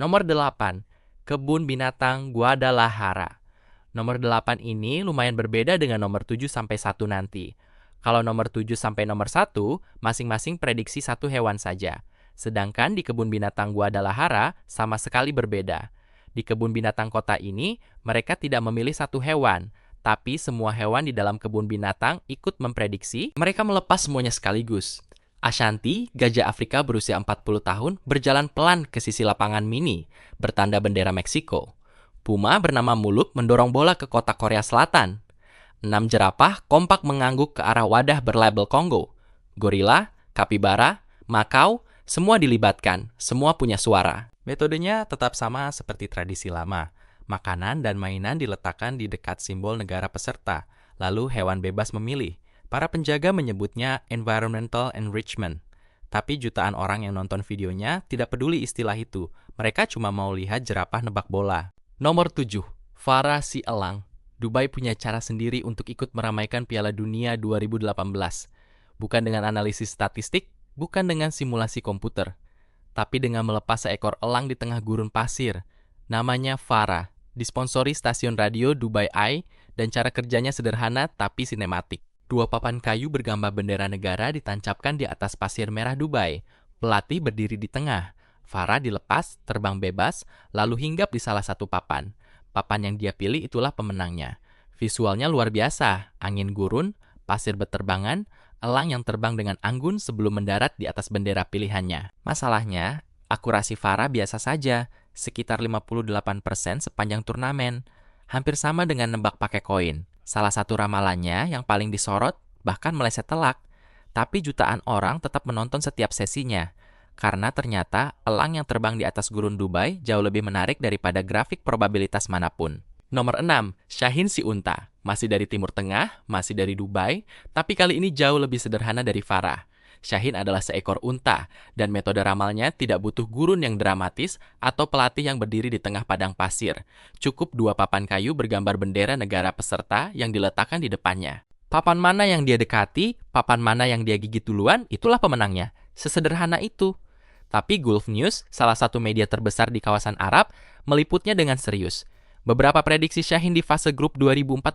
Nomor 8, Kebun Binatang Guadalajara. Nomor 8 ini lumayan berbeda dengan nomor 7 sampai 1 nanti. Kalau nomor 7 sampai nomor 1, masing-masing prediksi satu hewan saja. Sedangkan di Kebun Binatang Guadalajara sama sekali berbeda. Di Kebun Binatang kota ini, mereka tidak memilih satu hewan, tapi semua hewan di dalam kebun binatang ikut memprediksi, mereka melepas semuanya sekaligus. Ashanti, gajah Afrika berusia 40 tahun, berjalan pelan ke sisi lapangan mini, bertanda bendera Meksiko. Puma bernama Muluk mendorong bola ke kotak Korea Selatan. 6 jerapah kompak mengangguk ke arah wadah berlabel Kongo. Gorila, kapibara, makau, semua dilibatkan, semua punya suara. Metodenya tetap sama seperti tradisi lama. Makanan dan mainan diletakkan di dekat simbol negara peserta, lalu hewan bebas memilih. Para penjaga menyebutnya environmental enrichment. Tapi jutaan orang yang nonton videonya tidak peduli istilah itu. Mereka cuma mau lihat jerapah nebak bola. Nomor 7, Farah si Elang. Dubai punya cara sendiri untuk ikut meramaikan Piala Dunia 2018. Bukan dengan analisis statistik, bukan dengan simulasi komputer, tapi dengan melepas seekor elang di tengah gurun pasir. Namanya Farah, disponsori stasiun radio Dubai Eye, dan cara kerjanya sederhana tapi sinematik. 2 papan kayu bergambar bendera negara ditancapkan di atas pasir merah Dubai. Pelatih berdiri di tengah. Farah dilepas, terbang bebas, lalu hinggap di salah satu papan. Papan yang dia pilih itulah pemenangnya. Visualnya luar biasa, angin gurun, pasir berterbangan, elang yang terbang dengan anggun sebelum mendarat di atas bendera pilihannya. Masalahnya, akurasi Farah biasa saja, sekitar 58% sepanjang turnamen. Hampir sama dengan nebak pakai koin. Salah satu ramalannya yang paling disorot, bahkan meleset telak. Tapi jutaan orang tetap menonton setiap sesinya. Karena ternyata elang yang terbang di atas gurun Dubai jauh lebih menarik daripada grafik probabilitas manapun. Nomor 6, Shaheen si unta. Masih dari Timur Tengah, masih dari Dubai, tapi kali ini jauh lebih sederhana dari Farah. Shaheen adalah seekor unta, dan metode ramalnya tidak butuh gurun yang dramatis atau pelatih yang berdiri di tengah padang pasir. Cukup 2 papan kayu bergambar bendera negara peserta yang diletakkan di depannya. Papan mana yang dia dekati, papan mana yang dia gigit duluan, itulah pemenangnya. Sesederhana itu. Tapi Gulf News, salah satu media terbesar di kawasan Arab, meliputnya dengan serius. Beberapa prediksi Shaheen di fase grup 2014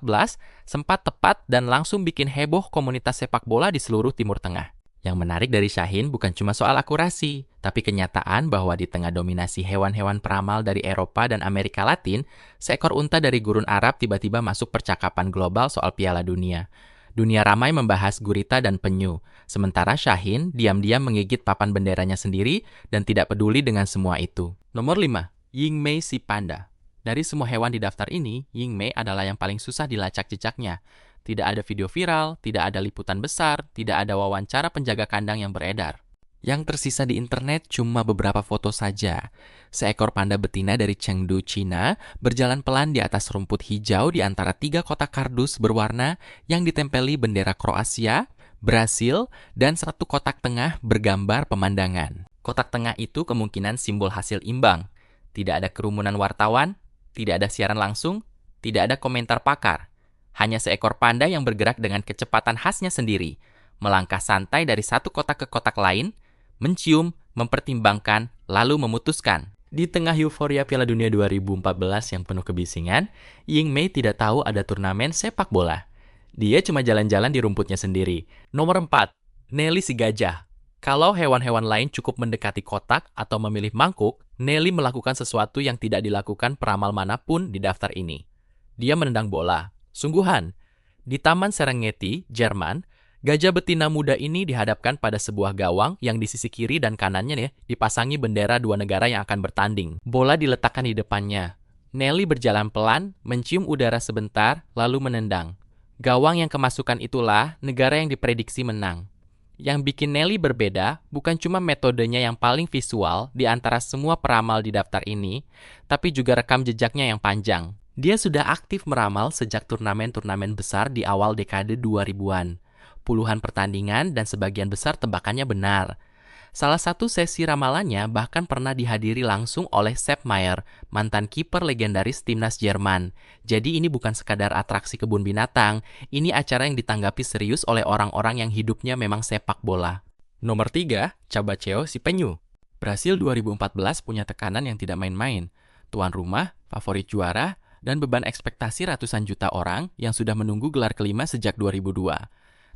sempat tepat dan langsung bikin heboh komunitas sepak bola di seluruh Timur Tengah. Yang menarik dari Shaheen bukan cuma soal akurasi, tapi kenyataan bahwa di tengah dominasi hewan-hewan peramal dari Eropa dan Amerika Latin, seekor unta dari gurun Arab tiba-tiba masuk percakapan global soal Piala Dunia. Dunia ramai membahas gurita dan penyu, sementara Shaheen diam-diam menggigit papan benderanya sendiri dan tidak peduli dengan semua itu. Nomor 5, Yingmei si panda. Dari semua hewan di daftar ini, Yingmei adalah yang paling susah dilacak jejaknya. Tidak ada video viral, tidak ada liputan besar, tidak ada wawancara penjaga kandang yang beredar. Yang tersisa di internet cuma beberapa foto saja. Seekor panda betina dari Chengdu, China, berjalan pelan di atas rumput hijau di antara 3 kotak kardus berwarna yang ditempeli bendera Kroasia, Brasil, dan 1 kotak tengah bergambar pemandangan. Kotak tengah itu kemungkinan simbol hasil imbang. Tidak ada kerumunan wartawan, tidak ada siaran langsung, tidak ada komentar pakar. Hanya seekor panda yang bergerak dengan kecepatan khasnya sendiri, melangkah santai dari satu kotak ke kotak lain, mencium, mempertimbangkan, lalu memutuskan. Di tengah euforia Piala Dunia 2014 yang penuh kebisingan, Yingmei tidak tahu ada turnamen sepak bola. Dia cuma jalan-jalan di rumputnya sendiri. Nomor 4, Nelly si gajah. Kalau hewan-hewan lain cukup mendekati kotak atau memilih mangkuk, Nelly melakukan sesuatu yang tidak dilakukan peramal manapun di daftar ini. Dia menendang bola. Sungguhan. Di Taman Serengeti, Jerman, gajah betina muda ini dihadapkan pada sebuah gawang yang di sisi kiri dan kanannya dipasangi bendera 2 negara yang akan bertanding. Bola diletakkan di depannya. Nelly berjalan pelan, mencium udara sebentar, lalu menendang. Gawang yang kemasukan itulah negara yang diprediksi menang. Yang bikin Nelly berbeda bukan cuma metodenya yang paling visual di antara semua peramal di daftar ini, tapi juga rekam jejaknya yang panjang. Dia sudah aktif meramal sejak turnamen-turnamen besar di awal dekade 2000-an. Puluhan pertandingan dan sebagian besar tebakannya benar. Salah satu sesi ramalannya bahkan pernah dihadiri langsung oleh Sepp Maier, mantan kiper legendaris timnas Jerman. Jadi ini bukan sekadar atraksi kebun binatang, ini acara yang ditanggapi serius oleh orang-orang yang hidupnya memang sepak bola. Nomor 3, Cabaceo si penyu. Brasil 2014 punya tekanan yang tidak main-main. Tuan rumah, favorit juara, dan beban ekspektasi ratusan juta orang yang sudah menunggu gelar kelima sejak 2002.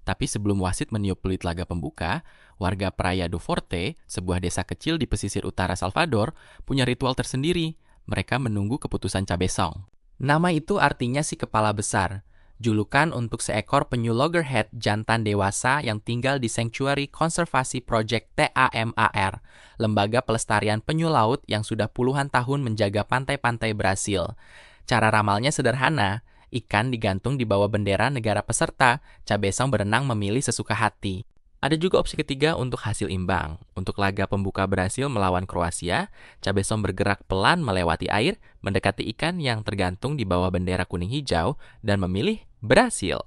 Tapi sebelum wasit meniup peluit laga pembuka, warga Praia do Forte, sebuah desa kecil di pesisir utara Salvador, punya ritual tersendiri. Mereka menunggu keputusan Cabezong. Nama itu artinya si kepala besar. Julukan untuk seekor penyu loggerhead jantan dewasa yang tinggal di Sanctuary Konservasi Project TAMAR, lembaga pelestarian penyu laut yang sudah puluhan tahun menjaga pantai-pantai Brasil. Cara ramalnya sederhana, ikan digantung di bawah bendera negara peserta, Cabezong berenang memilih sesuka hati. Ada juga opsi ketiga untuk hasil imbang. Untuk laga pembuka Brasil melawan Kroasia, Cabezong bergerak pelan melewati air, mendekati ikan yang tergantung di bawah bendera kuning hijau, dan memilih Brasil.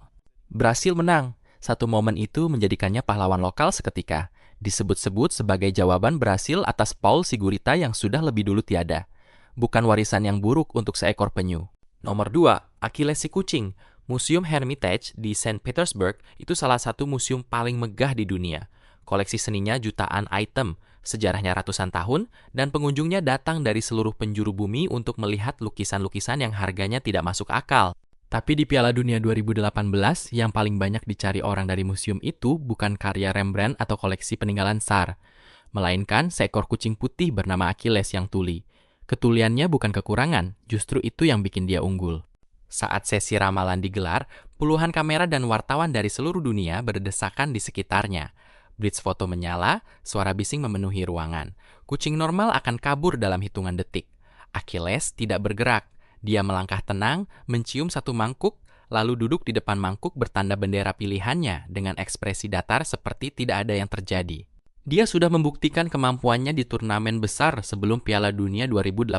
Brasil menang. Satu momen itu menjadikannya pahlawan lokal seketika. Disebut-sebut sebagai jawaban Brasil atas Paul Sigurita yang sudah lebih dulu tiada. Bukan warisan yang buruk untuk seekor penyu. Nomor 2, Achilles si kucing. Museum Hermitage di Saint Petersburg itu salah satu museum paling megah di dunia. Koleksi seninya jutaan item, sejarahnya ratusan tahun, dan pengunjungnya datang dari seluruh penjuru bumi untuk melihat lukisan-lukisan yang harganya tidak masuk akal. Tapi di Piala Dunia 2018, yang paling banyak dicari orang dari museum itu bukan karya Rembrandt atau koleksi peninggalan Tsar, melainkan seekor kucing putih bernama Achilles yang tuli. Ketuliannya bukan kekurangan, justru itu yang bikin dia unggul. Saat sesi ramalan digelar, puluhan kamera dan wartawan dari seluruh dunia berdesakan di sekitarnya. Blitz foto menyala, suara bising memenuhi ruangan. Kucing normal akan kabur dalam hitungan detik. Achilles tidak bergerak. Dia melangkah tenang, mencium satu mangkuk, lalu duduk di depan mangkuk bertanda bendera pilihannya dengan ekspresi datar seperti tidak ada yang terjadi. Dia sudah membuktikan kemampuannya di turnamen besar sebelum Piala Dunia 2018.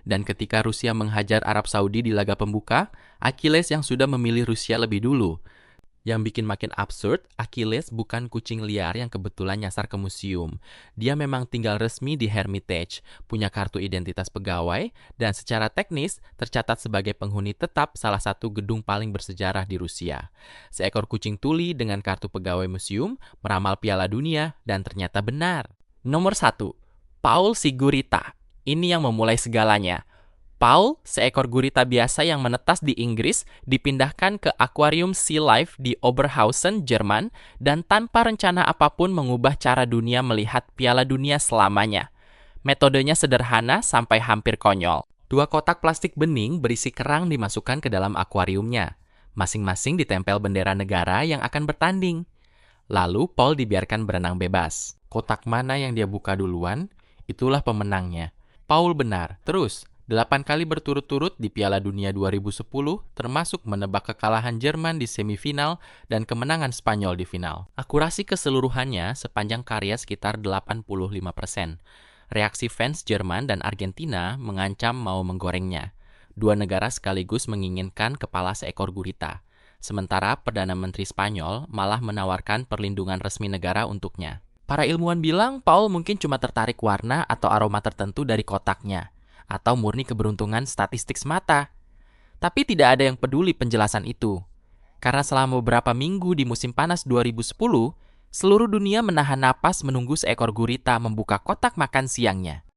Dan ketika Rusia menghajar Arab Saudi di laga pembuka, Achilles yang sudah memilih Rusia lebih dulu. Yang bikin makin absurd, Achilles bukan kucing liar yang kebetulan nyasar ke museum. Dia memang tinggal resmi di Hermitage, punya kartu identitas pegawai, dan secara teknis tercatat sebagai penghuni tetap salah satu gedung paling bersejarah di Rusia. Seekor kucing tuli dengan kartu pegawai museum meramal Piala Dunia dan ternyata benar. Nomor 1, Paul Sigurita. Ini yang memulai segalanya. Paul, seekor gurita biasa yang menetas di Inggris, dipindahkan ke Aquarium Sea Life di Oberhausen, Jerman, dan tanpa rencana apapun mengubah cara dunia melihat Piala Dunia selamanya. Metodenya sederhana sampai hampir konyol. 2 kotak plastik bening berisi kerang dimasukkan ke dalam akuariumnya. Masing-masing ditempel bendera negara yang akan bertanding. Lalu Paul dibiarkan berenang bebas. Kotak mana yang dia buka duluan, itulah pemenangnya. Paul benar. Terus, 8 kali berturut-turut di Piala Dunia 2010, termasuk menebak kekalahan Jerman di semifinal dan kemenangan Spanyol di final. Akurasi keseluruhannya sepanjang karya sekitar 85%. Reaksi fans Jerman dan Argentina mengancam mau menggorengnya. 2 negara sekaligus menginginkan kepala seekor gurita. Sementara Perdana Menteri Spanyol malah menawarkan perlindungan resmi negara untuknya. Para ilmuwan bilang Paul mungkin cuma tertarik warna atau aroma tertentu dari kotaknya, atau murni keberuntungan statistik semata. Tapi tidak ada yang peduli penjelasan itu. Karena selama beberapa minggu di musim panas 2010, seluruh dunia menahan napas menunggu seekor gurita membuka kotak makan siangnya.